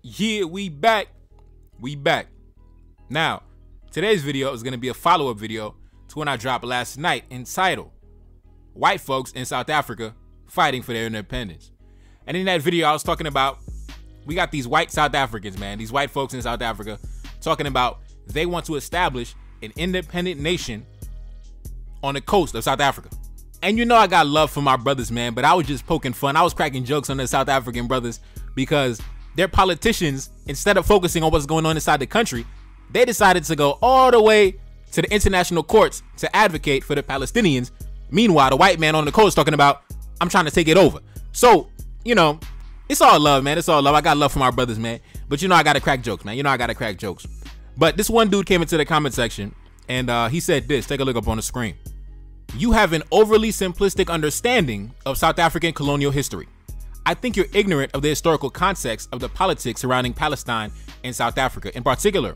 Yeah, we back. We back. Now, today's video is going to be a follow-up video to one I dropped last night entitled White Folks in South Africa Fighting for Their Independence. And in that video, I was talking about, we got these white South Africans, man, these white folks in South Africa talking about they want to establish an independent nation on the coast of South Africa. And you know I got love for my brothers, man, but I was just poking fun. I was cracking jokes on the South African brothers because their politicians, instead of focusing on what's going on inside the country, they decided to go all the way to the international courts to advocate for the Palestinians. Meanwhile, the white man on the coast talking about, I'm trying to take it over. So, you know, it's all love, man. It's all love. I got love for my brothers, man. But you know I got to crack jokes, man. You know I got to crack jokes. But this one dude came into the comment section and he said this. Take a look up on the screen. You have an overly simplistic understanding of South African colonial history. I think you're ignorant of the historical context of the politics surrounding Palestine and South Africa in particular.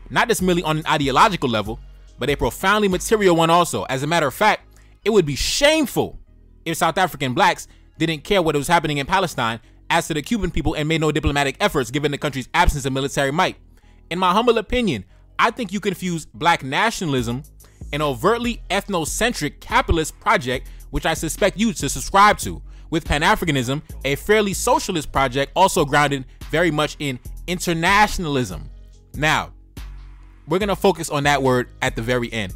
Not just merely on an ideological level, but a profoundly material one also. As a matter of fact, it would be shameful if South African blacks didn't care what was happening in Palestine as to the Cuban people and made no diplomatic efforts given the country's absence of military might. In my humble opinion, I think you confuse black nationalism, an overtly ethnocentric capitalist project, which I suspect you to subscribe to, with Pan-Africanism, a fairly socialist project also grounded very much in internationalism. Now, we're going to focus on that word at the very end.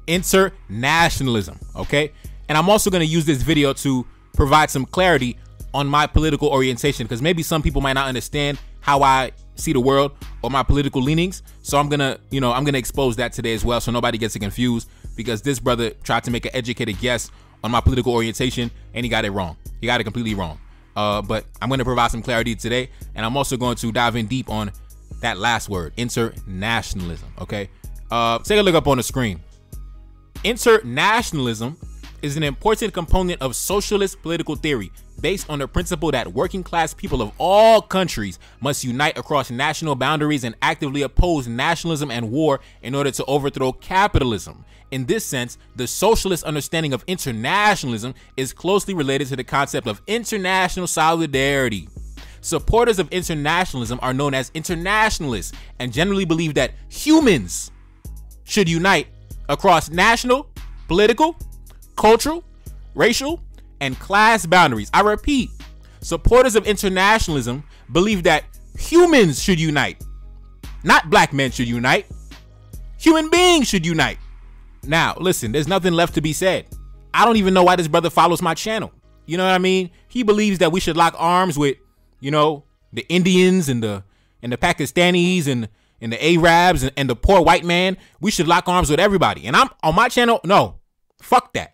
Internationalism, okay? And I'm also going to use this video to provide some clarity on my political orientation, because maybe some people might not understand how I see the world or my political leanings. So I'm gonna, I'm gonna expose that today as well, so nobody gets confused, because this brother tried to make an educated guess on my political orientation and he got it wrong. He got it completely wrong. But I'm gonna provide some clarity today, and I'm also going to dive in deep on that last word, internationalism. Okay, take a look up on the screen. Internationalism is an important component of socialist political theory based on the principle that working class people of all countries must unite across national boundaries and actively oppose nationalism and war in order to overthrow capitalism. In this sense, the socialist understanding of internationalism is closely related to the concept of international solidarity. Supporters of internationalism are known as internationalists and generally believe that humans should unite across national, political, cultural, racial, and class boundaries. I repeat, supporters of internationalism believe that humans should unite. Not black men should unite. Human beings should unite. Now, listen, there's nothing left to be said. I don't even know why this brother follows my channel. You know what I mean? He believes that we should lock arms with, the Indians and the Pakistanis and the Arabs and the poor white man. We should lock arms with everybody. And I'm on my channel. No, fuck that.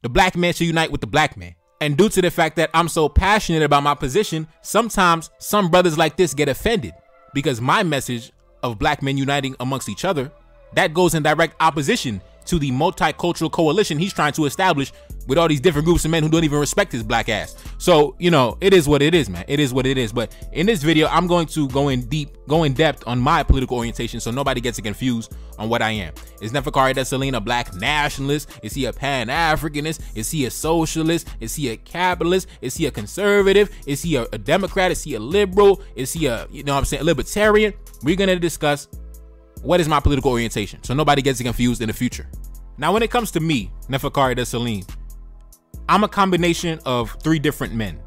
The black man should unite with the black man. And due to the fact that I'm so passionate about my position, sometimes some brothers like this get offended because my message of black men uniting amongst each other, that goes in direct opposition to the multicultural coalition he's trying to establish with all these different groups of men who don't even respect his black ass. So, it is what it is, man. It is what it is. But in this video, I'm going to go in depth on my political orientation so nobody gets confused on what I am. Is NelsonAmadeus a black nationalist? Is he a Pan-Africanist? Is he a socialist? Is he a capitalist? Is he a conservative? Is he a Democrat? Is he a liberal? Is he a, a libertarian? We're going to discuss what is my political orientation so nobody gets confused in the future. Now, when it comes to me, NelsonAmadeus, I'm a combination of three different men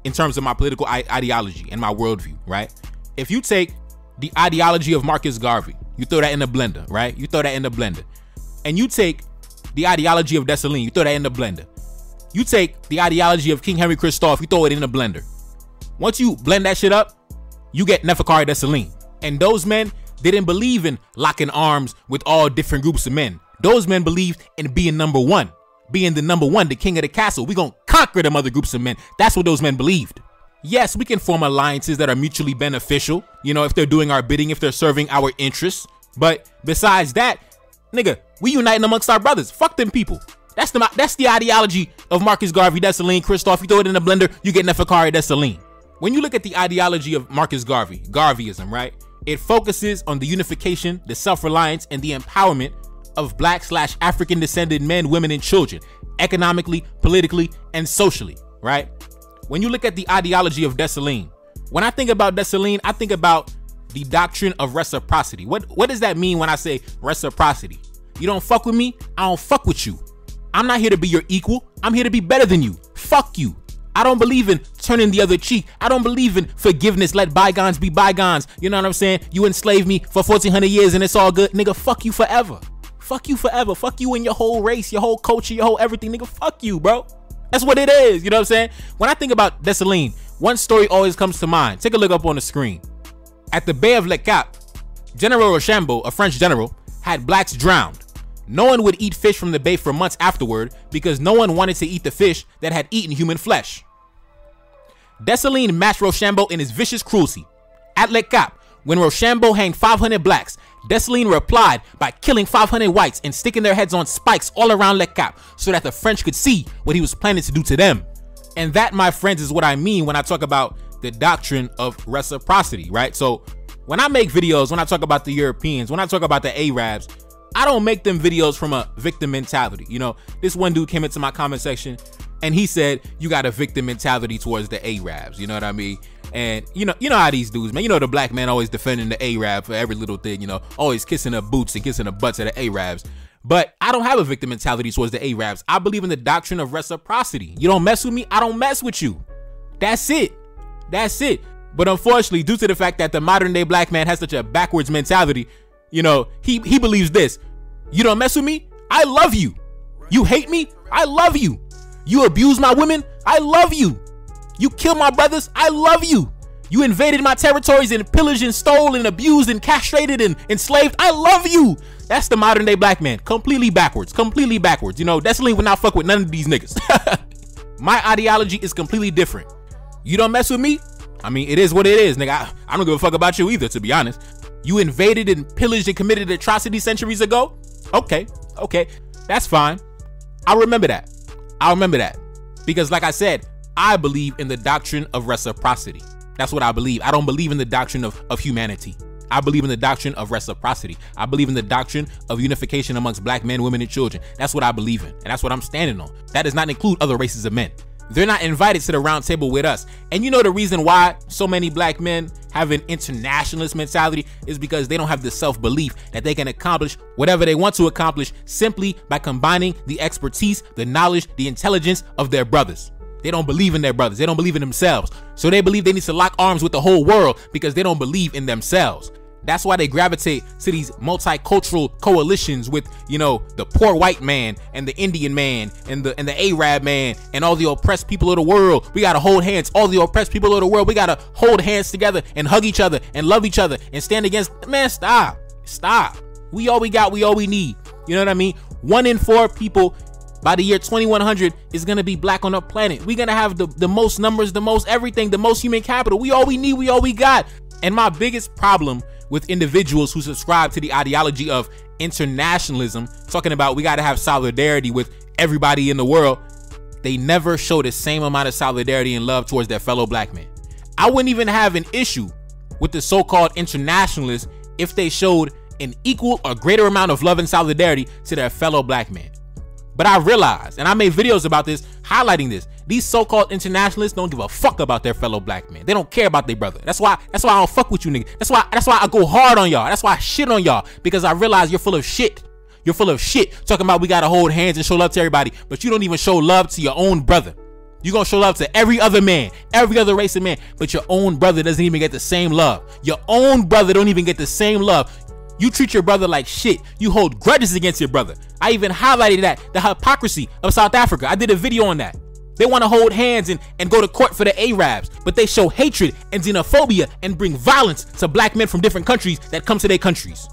in terms of my political ideology and my worldview, right? If you take the ideology of Marcus Garvey, you throw that in the blender, right? You throw that in the blender. And you take the ideology of Dessalines, you throw that in the blender. You take the ideology of King Henry Christophe, you throw it in the blender. Once you blend that shit up, you get NelsonAmadeus. And those men didn't believe in locking arms with all different groups of men. Those men believed in being number one, being the number one, the king of the castle. We gonna conquer them other groups of men. That's what those men believed. Yes, we can form alliances that are mutually beneficial, if they're doing our bidding, if they're serving our interests. But besides that, nigga, we uniting amongst our brothers. Fuck them people. That's the ideology of Marcus Garvey, Dessalines, Christophe. You throw it in the blender, you get NelsonAmadeus. When you look at the ideology of Marcus Garvey, Garveyism, right? It focuses on the unification, the self-reliance, and the empowerment of black/African descended men, women, and children, economically, politically, and socially, right? When you look at the ideology of Dessalines, When I think about Dessalines, I think about the doctrine of reciprocity. What does that mean when I say reciprocity? You don't fuck with me, I don't fuck with you. I'm not here to be your equal. I'm here to be better than you. Fuck you. I don't believe in turning the other cheek. I don't believe in forgiveness. Let bygones be bygones. You know what I'm saying? You enslaved me for 1400 years and it's all good. Nigga, fuck you forever. Fuck you forever. Fuck you and your whole race, your whole culture, your whole everything. Nigga, fuck you, bro. That's what it is. You know what I'm saying? When I think about Dessalines, one story always comes to mind. Take a look up on the screen. At the Bay of Le Cap, General Rochambeau, a French general, had blacks drowned. No one would eat fish from the bay for months afterward because no one wanted to eat the fish that had eaten human flesh. Dessalines matched Rochambeau in his vicious cruelty. At Le Cap, when Rochambeau hanged 500 blacks, Dessalines replied by killing 500 whites and sticking their heads on spikes all around Le Cap so that the French could see what he was planning to do to them. And that, my friends, is what I mean when I talk about the doctrine of reciprocity, right? So when I make videos, when I talk about the Europeans, when I talk about the Arabs, I don't make them videos from a victim mentality. You know, this one dude came into my comment section and he said, you got a victim mentality towards the Arabs. You know what I mean? And you know how these dudes, man, you know, the black man always defending the Arab for every little thing, you know, always kissing the boots and kissing the butts of the Arabs. But I don't have a victim mentality towards the Arabs. I believe in the doctrine of reciprocity. You don't mess with me, I don't mess with you. That's it. That's it. But unfortunately, due to the fact that the modern day black man has such a backwards mentality, you know, he believes this. You don't mess with me, I love you. You hate me, I love you. You abuse my women, I love you. You kill my brothers, I love you. You invaded my territories and pillaged and stole and abused and castrated and enslaved, I love you. That's the modern day black man. Completely backwards. Completely backwards. You know, Dessalines would not fuck with none of these niggas. My ideology is completely different. You don't mess with me? I mean, it is what it is, nigga. I don't give a fuck about you either, to be honest. You invaded and pillaged and committed atrocities centuries ago? Okay, that's fine. I'll remember that. I'll remember that. Because like I said, I believe in the doctrine of reciprocity. That's what I believe. I don't believe in the doctrine of humanity. I believe in the doctrine of reciprocity. I believe in the doctrine of unification amongst black men, women, and children. That's what I believe in, and that's what I'm standing on. That does not include other races of men. They're not invited to the round table with us. And you know the reason why so many black men have an internationalist mentality is because they don't have the self-belief that they can accomplish whatever they want to accomplish simply by combining the expertise, the knowledge, the intelligence of their brothers. They don't believe in their brothers. They don't believe in themselves. So they believe they need to lock arms with the whole world because they don't believe in themselves. That's why they gravitate to these multicultural coalitions with, you know, the poor white man and the Indian man and the Arab man and all the oppressed people of the world. We gotta hold hands. All the oppressed people of the world, we gotta hold hands together and hug each other and love each other and stand against. Man, stop. We all we got, we all we need. You know what I mean? 1 in 4 people by the year 2100 is gonna be black on the planet. We're gonna have the most numbers, the most everything, the most human capital. We all we need, we all we got. And my biggest problem with individuals who subscribe to the ideology of internationalism, talking about we got to have solidarity with everybody in the world, they never show the same amount of solidarity and love towards their fellow black men. I wouldn't even have an issue with the so-called internationalists if they showed an equal or greater amount of love and solidarity to their fellow black men. But I realized, and I made videos about this, highlighting this, these so-called internationalists don't give a fuck about their fellow black men. They don't care about their brother. That's why I don't fuck with you niggas. That's why I go hard on y'all. That's why I shit on y'all, because I realize you're full of shit. You're full of shit talking about we gotta hold hands and show love to everybody, but you don't even show love to your own brother. You're gonna show love to every other man, every other race of man, but your own brother doesn't even get the same love. Your own brother don't even get the same love. You treat your brother like shit. You hold grudges against your brother. I even highlighted that, the hypocrisy of South Africa. I did a video on that. They want to hold hands and go to court for the Arabs, but they show hatred and xenophobia and bring violence to black men from different countries that come to their countries.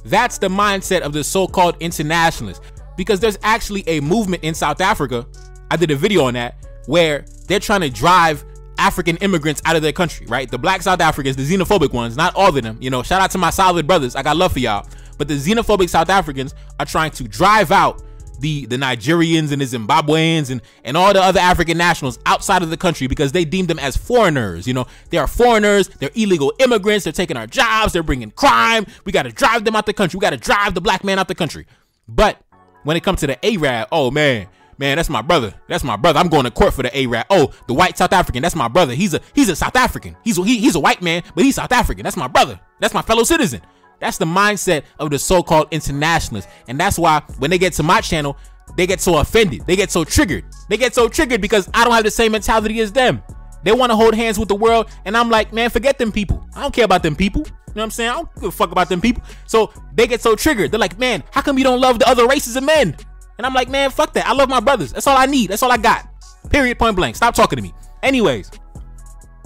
That's the mindset of the so-called internationalists, because there's actually a movement in South Africa, I did a video on that, where they're trying to drive African immigrants out of their country, right? The black South Africans, the xenophobic ones, not all of them, you know, shout out to my solid brothers, I got love for y'all, but the xenophobic South Africans are trying to drive out the Nigerians and the Zimbabweans and all the other African nationals outside of the country because they deem them as foreigners. You know, they are foreigners, they're illegal immigrants, they're taking our jobs, they're bringing crime. We got to drive them out the country. We got to drive the black man out the country. But when it comes to the Arab, oh man, man, that's my brother. That's my brother. I'm going to court for the Arab. Oh, the white South African. That's my brother. He's a South African. He's a white man, but he's South African. That's my brother. That's my fellow citizen. That's the mindset of the so-called internationalists. And that's why when they get to my channel, they get so offended. They get so triggered. They get so triggered because I don't have the same mentality as them. They want to hold hands with the world. And I'm like, man, forget them people. I don't care about them people. You know what I'm saying? I don't give a fuck about them people. So they get so triggered. They're like, man, how come you don't love the other races of men? And I'm like, man, fuck that. I love my brothers. That's all I need. That's all I got. Period, point blank. Stop talking to me. Anyways,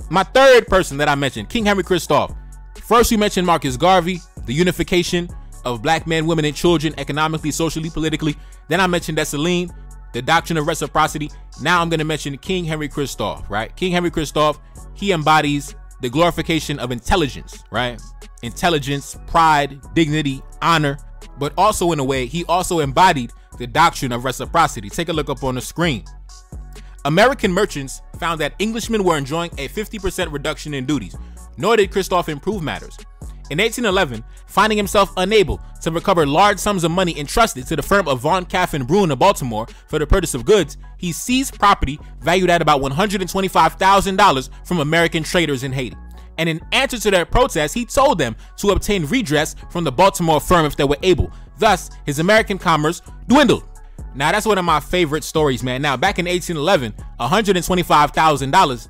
my third person that I mentioned, King Henry Christophe. First, we mentioned Marcus Garvey, the unification of black men, women, and children economically, socially, politically. Then I mentioned Dessalines, the doctrine of reciprocity. Now I'm going to mention King Henry Christophe, right? King Henry Christophe, he embodies the glorification of intelligence, right? Intelligence, pride, dignity, honor, but also in a way, he also embodied the doctrine of reciprocity. Take a look up on the screen. American merchants found that Englishmen were enjoying a 50% reduction in duties, nor did Christophe improve matters. In 1811, finding himself unable to recover large sums of money entrusted to the firm of Von Caff and Bruin of Baltimore for the purchase of goods, he seized property valued at about $125,000 from American traders in Haiti. And in answer to their protest, he told them to obtain redress from the Baltimore firm if they were able. Thus, his American commerce dwindled. Now, that's one of my favorite stories, man. Now, back in 1811, $125,000,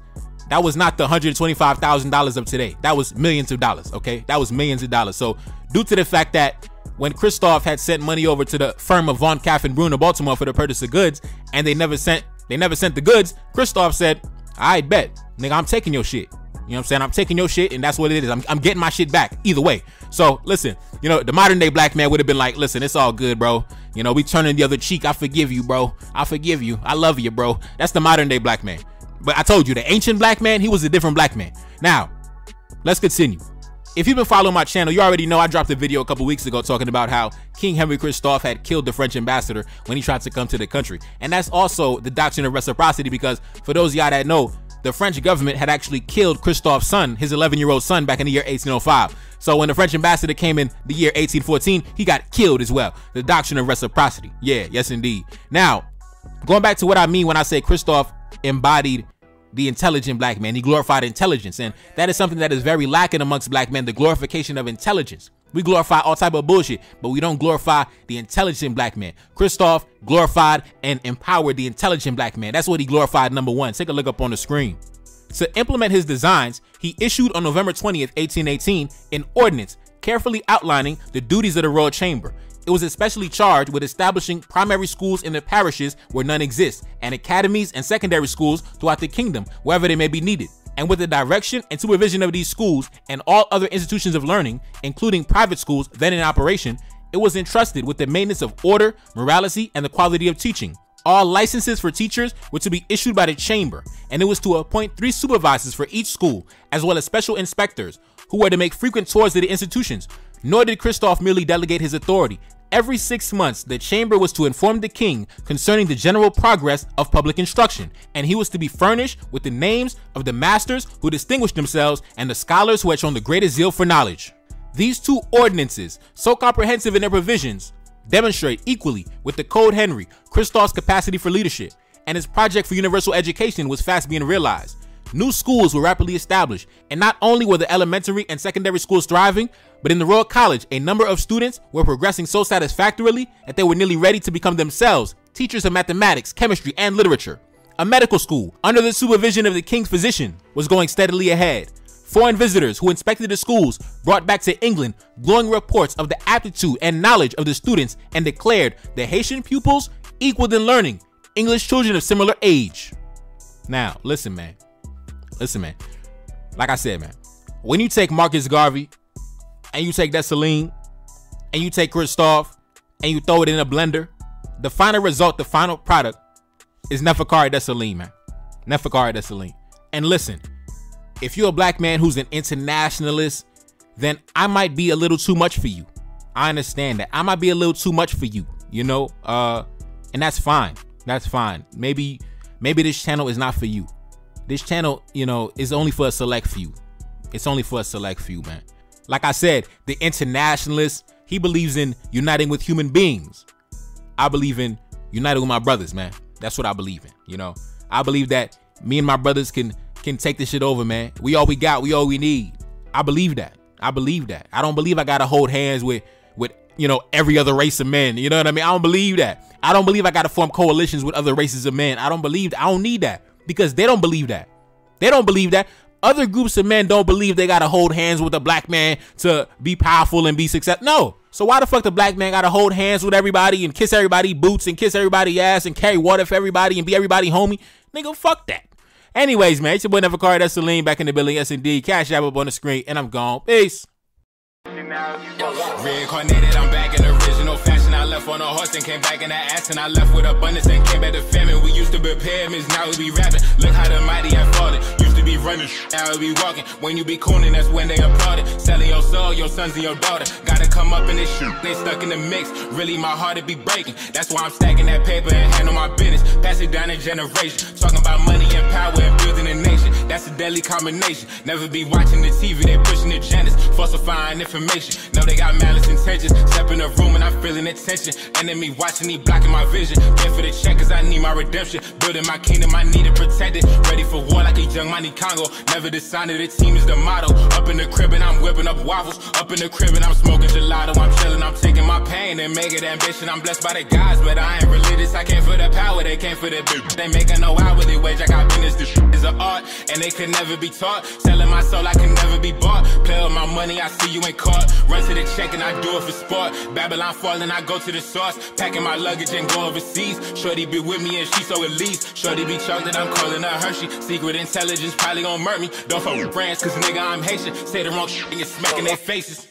that was not the $125,000 of today. That was millions of dollars, okay? That was millions of dollars. So, due to the fact that when Christophe had sent money over to the firm of Von Caff and Bruin of Baltimore for the purchase of goods, and they never sent the goods, Christophe said, I bet, nigga, I'm taking your shit. You know what I'm saying? I'm taking your shit, and that's what it is. I'm getting my shit back either way. So listen, you know, the modern day black man would have been like, listen, it's all good, bro. You know, we turning the other cheek. I forgive you, bro. I forgive you. I love you, bro. That's the modern day black man. But I told you, the ancient black man, he was a different black man. Now, let's continue. If you've been following my channel, you already know I dropped a video a couple weeks ago talking about how King Henry Christophe had killed the French ambassador when he tried to come to the country. And that's also the doctrine of reciprocity, because for those of y'all that know, the French government had actually killed Christophe's son, his 11-year-old son, back in the year 1805. So when the French ambassador came in the year 1814, he got killed as well. The doctrine of reciprocity. Yeah, yes indeed. Now, going back to what I mean when I say Christophe embodied the intelligent black man, he glorified intelligence, and that is something that is very lacking amongst black men, the glorification of intelligence. We glorify all type of bullshit, but we don't glorify the intelligent black man. Christophe glorified and empowered the intelligent black man. That's what he glorified, number one. Take a look up on the screen. To implement his designs, he issued on November 20th, 1818, an ordinance carefully outlining the duties of the royal chamber. It was especially charged with establishing primary schools in the parishes where none exist, and academies and secondary schools throughout the kingdom, wherever they may be needed. And with the direction and supervision of these schools and all other institutions of learning, including private schools then in operation, it was entrusted with the maintenance of order, morality, and the quality of teaching. All licenses for teachers were to be issued by the chamber, and it was to appoint 3 supervisors for each school, as well as special inspectors, who were to make frequent tours to the institutions. Nor did Christophe merely delegate his authority. Every 6 months, the chamber was to inform the king concerning the general progress of public instruction, and he was to be furnished with the names of the masters who distinguished themselves and the scholars who had shown the greatest zeal for knowledge. These 2 ordinances, so comprehensive in their provisions, demonstrate equally with the Code Henry Christophe's capacity for leadership, and his project for universal education was fast being realized. New schools were rapidly established, and not only were the elementary and secondary schools thriving, but in the Royal College, a number of students were progressing so satisfactorily that they were nearly ready to become themselves teachers of mathematics, chemistry, and literature. A medical school, under the supervision of the king's physician, was going steadily ahead. Foreign visitors who inspected the schools brought back to England glowing reports of the aptitude and knowledge of the students and declared the Haitian pupils equal in learning English children of similar age. Now, listen, man. Listen, man. Like I said, man, when you take Marcus Garvey and you take Dessalines and you take Christophe and you throw it in a blender, the final result, the final product is Neferkari Dessalines, man. Neferkari Dessalines. And listen, if you're a black man who's an internationalist, then I might be a little too much for you. I understand that. I might be a little too much for you, you know, and that's fine. That's fine. Maybe this channel is not for you. This channel, you know, is only for a select few. It's only for a select few, man. Like I said, the internationalist, he believes in uniting with human beings. I believe in uniting with my brothers, man. That's what I believe in, you know. I believe that me and my brothers can take this shit over, man. We all we got, we all we need. I believe that. I believe that. I don't believe I gotta hold hands with you know, every other race of men. You know what I mean? I don't believe that. I don't believe I gotta form coalitions with other races of men. I don't believe that. I don't need that, because they don't believe that. They don't believe that. Other groups of men don't believe they gotta hold hands with a black man to be powerful and be successful. No. So why the fuck the black man gotta hold hands with everybody and kiss everybody boots and kiss everybody ass and carry water for everybody and be everybody homie? Nigga, fuck that. Anyways, man, it's your boy Never Card. That's Celine back in the building. Yes, indeed. Cash App up on the screen, and I'm gone. Peace. Reincarnated, I'm back in original fashion. I left on a horse and came back in the ass, and I left with abundance and came back to famine. We used to be pyramids, now we be rapping. Look how the mighty have fallen. Used to be running, now we be walking. When you be cooning, that's when they applauded. Selling your soul, your sons and your daughter. Gotta come up in this shit, they stuck in the mix. Really, my heart it be breaking. That's why I'm stacking that paper and handle my business. Pass it down in generation. Talking about money and power and building a nation. That's a deadly combination. Never be watching the TV, they pushing agendas, falsifying information. Know they got malice intentions. Step in the room and I'm feeling the tension. Enemy watching me blocking my vision. Get for the check cause I need my redemption. Building my kingdom, I need it protected. Ready for war like a young money Congo. Never decided the team is the motto. Up in the crib and I'm whipping up waffles. Up in the crib and I'm smoking gelato. I'm chilling, I'm taking my pain and make it ambition. I'm blessed by the gods, but I ain't religious. I came for the power, they came for the bitch. They making no hourly wage, I got business. This shit is an art and they could never be taught. Selling my soul, I can never be bought. Play with my money, I see you ain't caught. Run to the check and I do it for sport. Babylon falling, I go to the source. Packing my luggage and go overseas. Shorty be with me and she so elite. Shorty be chocolate, I'm calling her Hershey. Secret intelligence probably gon' murk me. Don't fuck with brands cause nigga I'm Haitian. Say the wrong shit and you're smacking their faces.